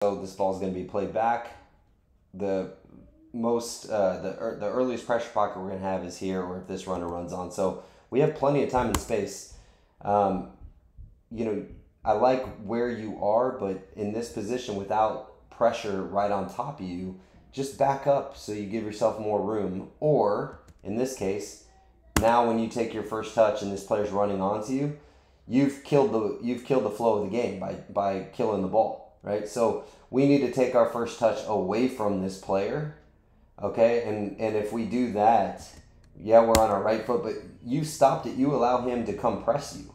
So this ball is going to be played back. The earliest pressure pocket we're going to have is here, or if this runner runs on. So we have plenty of time and space. You know, I like where you are, but in this position without pressure right on top of you, just back up so you give yourself more room. Or in this case, now when you take your first touch and this player's running onto you, you've killed the flow of the game by killing the ball, right? So we need to take our first touch away from this player, okay? And if we do that, yeah, we're on our right foot, but you stopped it. You allow him to come press you,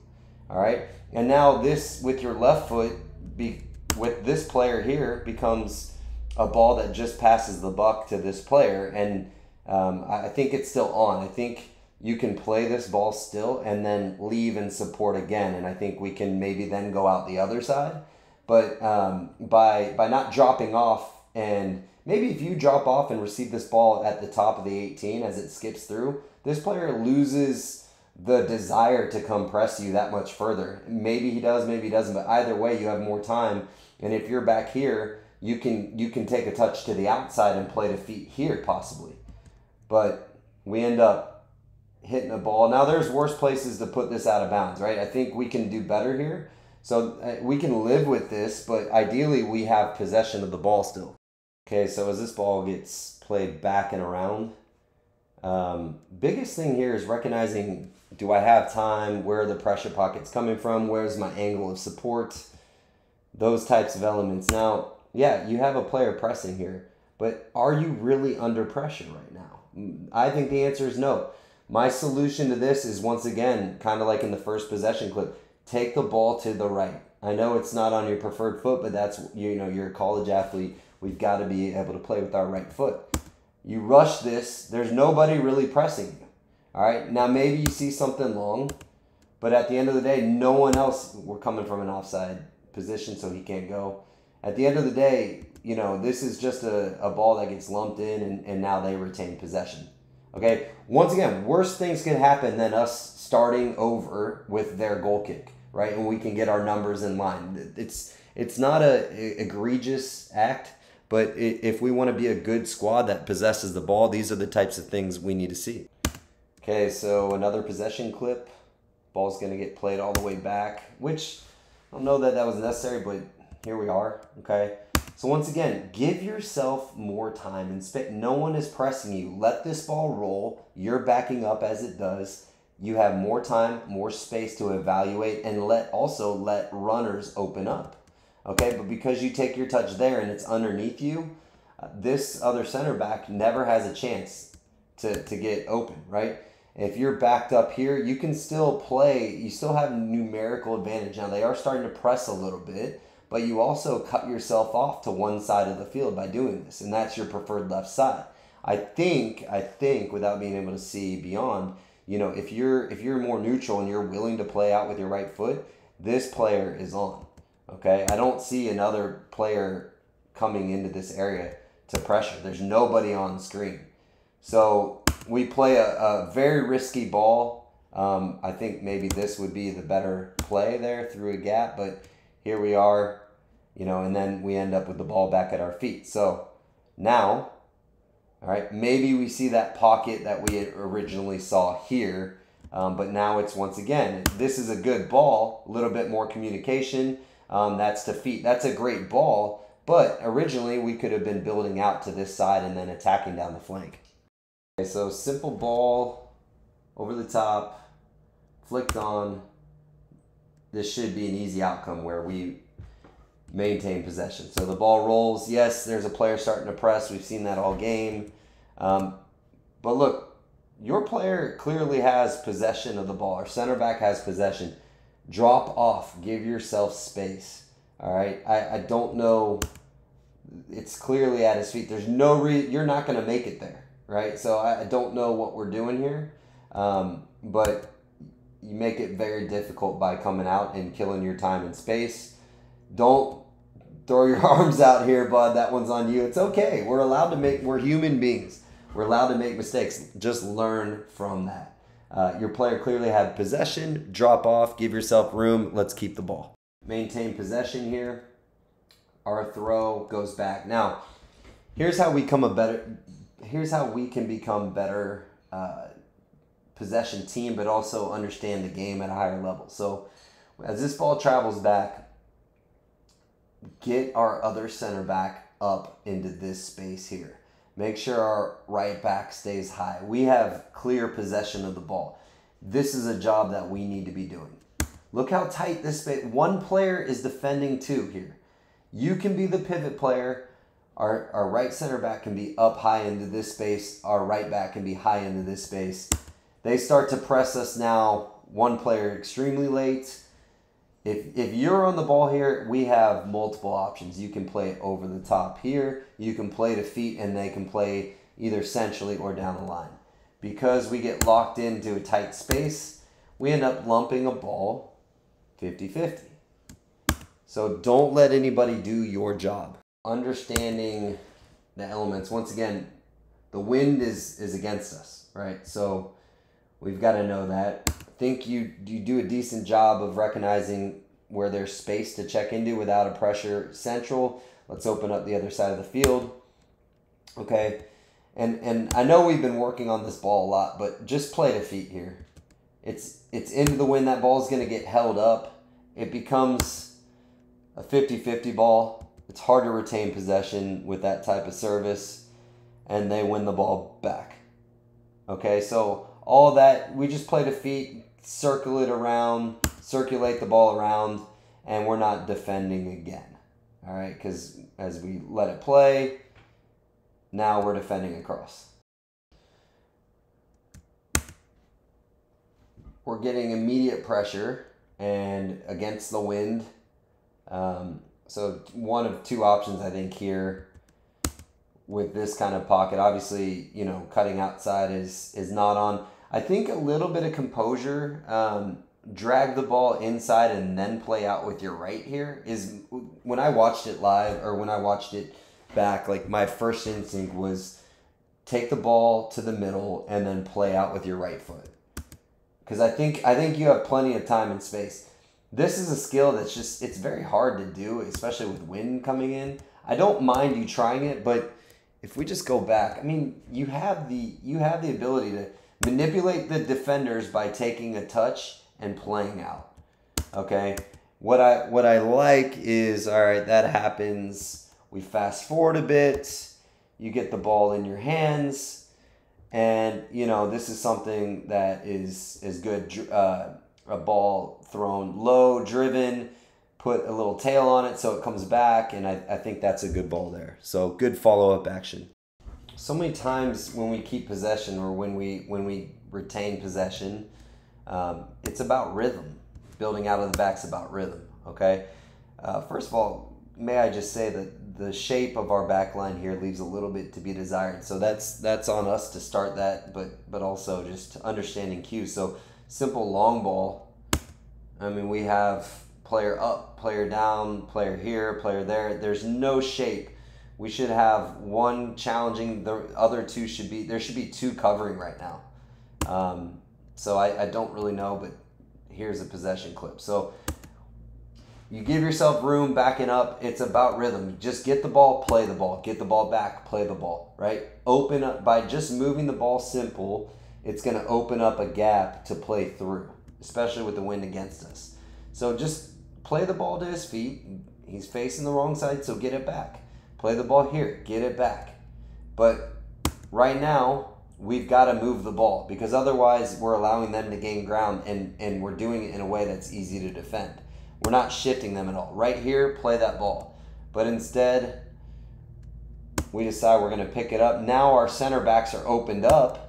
all right? And now this, with your left foot, with this player here, becomes a ball that just passes the buck to this player. And I think it's still on. I think you can play this ball still and then leave and support again. And I think we can maybe then go out the other side. But by not dropping off, and maybe if you drop off and receive this ball at the top of the 18 as it skips through, this player loses the desire to come press you that much further. Maybe he does, maybe he doesn't, but either way, you have more time. And if you're back here, you can take a touch to the outside and play to feet here possibly. But we end up hitting a ball. Now there's worse places to put this out of bounds, right? I think we can do better here. So we can live with this, but ideally we have possession of the ball still. Okay, so as this ball gets played back and around, biggest thing here is recognizing, do I have time? Where are the pressure pockets coming from? Where's my angle of support? Those types of elements. Now, yeah, you have a player pressing here, but are you really under pressure right now? I think the answer is no. My solution to this is, once again, kind of like in the first possession clip, take the ball to the right. I know it's not on your preferred foot, but that's, you're a college athlete. We've got to be able to play with our right foot. You rush this, there's nobody really pressing you. All right, now maybe you see something long, but at the end of the day, no one else, we're coming from an offside position, so he can't go. At the end of the day, this is just a ball that gets lumped in, and now they retain possession. Okay, once again, worse things can happen than us starting over with their goal kick, right? And we can get our numbers in line. It's not a egregious act, but if we want to be a good squad that possesses the ball, these are the types of things we need to see. Okay, so another possession clip. Ball's going to get played all the way back, which I don't know that was necessary, but here we are, okay? So once again, give yourself more time and space. No one is pressing you. Let this ball roll. You're backing up as it does. You have more time, more space to evaluate, and also let runners open up. Okay, but because you take your touch there and it's underneath you, this other center back never has a chance to get open, right? If you're backed up here, you can still play. You still have numerical advantage. Now, they are starting to press a little bit, but you also cut yourself off to one side of the field by doing this, and that's your preferred left side. I think, without being able to see beyond, if you're more neutral and you're willing to play out with your right foot, this player is on. Okay, I don't see another player coming into this area to pressure. There's nobody on screen. So we play a very risky ball. I think maybe this would be the better play there through a gap, but here we are, and then we end up with the ball back at our feet. So now, all right, maybe we see that pocket that we had originally saw here, but now it's, once again, this is a good ball, a little bit more communication. That's to feet. That's a great ball, but originally we could have been building out to this side and then attacking down the flank. Okay, so simple ball, over the top, flicked on. This should be an easy outcome where we maintain possession. So the ball rolls. Yes, there's a player starting to press. We've seen that all game. But look, your player clearly has possession of the ball. Our center back has possession. Drop off. Give yourself space. All right? I don't know. It's clearly at his feet. There's no reason. You're not going to make it there, right? So I don't know what we're doing here. But you make it very difficult by coming out and killing your time and space. Don't throw your arms out here, bud. That one's on you. It's okay. We're human beings. We're allowed to make mistakes. Just learn from that. Your player clearly had possession. Drop off. Give yourself room. Let's keep the ball. Maintain possession here. our throw goes back. Now, here's how we can become better possession team, but also understand the game at a higher level. So as this ball travels back, get our other center back up into this space here. Make sure our right back stays high. We have clear possession of the ball. This is a job that we need to be doing. Look how tight this space. One player is defending two here. You can be the pivot player. Our right center back can be up high into this space. Our right back can be high into this space. They start to press us now. One player extremely late. If you're on the ball here, we have multiple options. You can play it over the top here. You can play to feet, and they can play either centrally or down the line. Because we get locked into a tight space, we end up lumping a ball 50-50. So don't let anybody do your job. Understanding the elements. Once again, the wind is against us, right? So we've got to know that. I think you do a decent job of recognizing where there's space to check into without a pressure central. Let's open up the other side of the field. Okay. And I know we've been working on this ball a lot, but just play to feet here. It's into the wind. That ball's going to get held up. It becomes a 50-50 ball. It's hard to retain possession with that type of service, and they win the ball back. Okay, so all that, we just play to feet, circle it around, circulate the ball around, and we're not defending again. All right, because as we let it play, now we're defending across. We're getting immediate pressure and against the wind. So one of two options, I think, here with this kind of pocket. Obviously, cutting outside is not on. I think a little bit of composure, drag the ball inside and then play out with your right here is, when I watched it live or when I watched it back, like my first instinct was take the ball to the middle and then play out with your right foot. Because I think you have plenty of time and space. This is a skill that's it's very hard to do, especially with wind coming in. I don't mind you trying it, but if we just go back, I mean, you have the ability to manipulate the defenders by taking a touch and playing out. Okay? What I like is, all right, that happens. We fast forward a bit. You get the ball in your hands, and this is something that is good. A ball thrown low, driven, put a little tail on it so it comes back, and I think that's a good ball there. So good follow-up action. So many times when we keep possession or when we retain possession, it's about rhythm. Building out of the back's about rhythm, okay? First of all, may I just say that the shape of our back line here leaves a little bit to be desired. So that's on us to start that, but also just understanding cues. So simple long ball. I mean, we have player up, player down, player here, player there. There's no shape. We should have one challenging. The other two there should be two covering right now. So I don't really know, but here's a possession clip. So you give yourself room backing up. It's about rhythm. Just get the ball, play the ball. Get the ball back, play the ball, right? Open up by just moving the ball simple. It's going to open up a gap to play through, especially with the wind against us. So just play the ball to his feet. He's facing the wrong side, so get it back. Play the ball here, get it back. But right now, we've got to move the ball because otherwise we're allowing them to gain ground and we're doing it in a way that's easy to defend. We're not shifting them at all. Right here, play that ball. But instead, we decide we're going to pick it up. Now our center backs are opened up.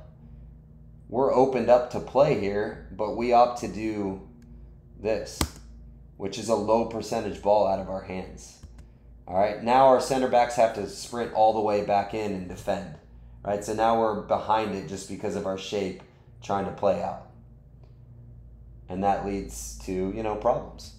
We're opened up to play here, but we opt to do this, which is a low percentage ball out of our hands. All right, now our center backs have to sprint all the way back in and defend. Right, so now we're behind it just because of our shape trying to play out. And that leads to, problems.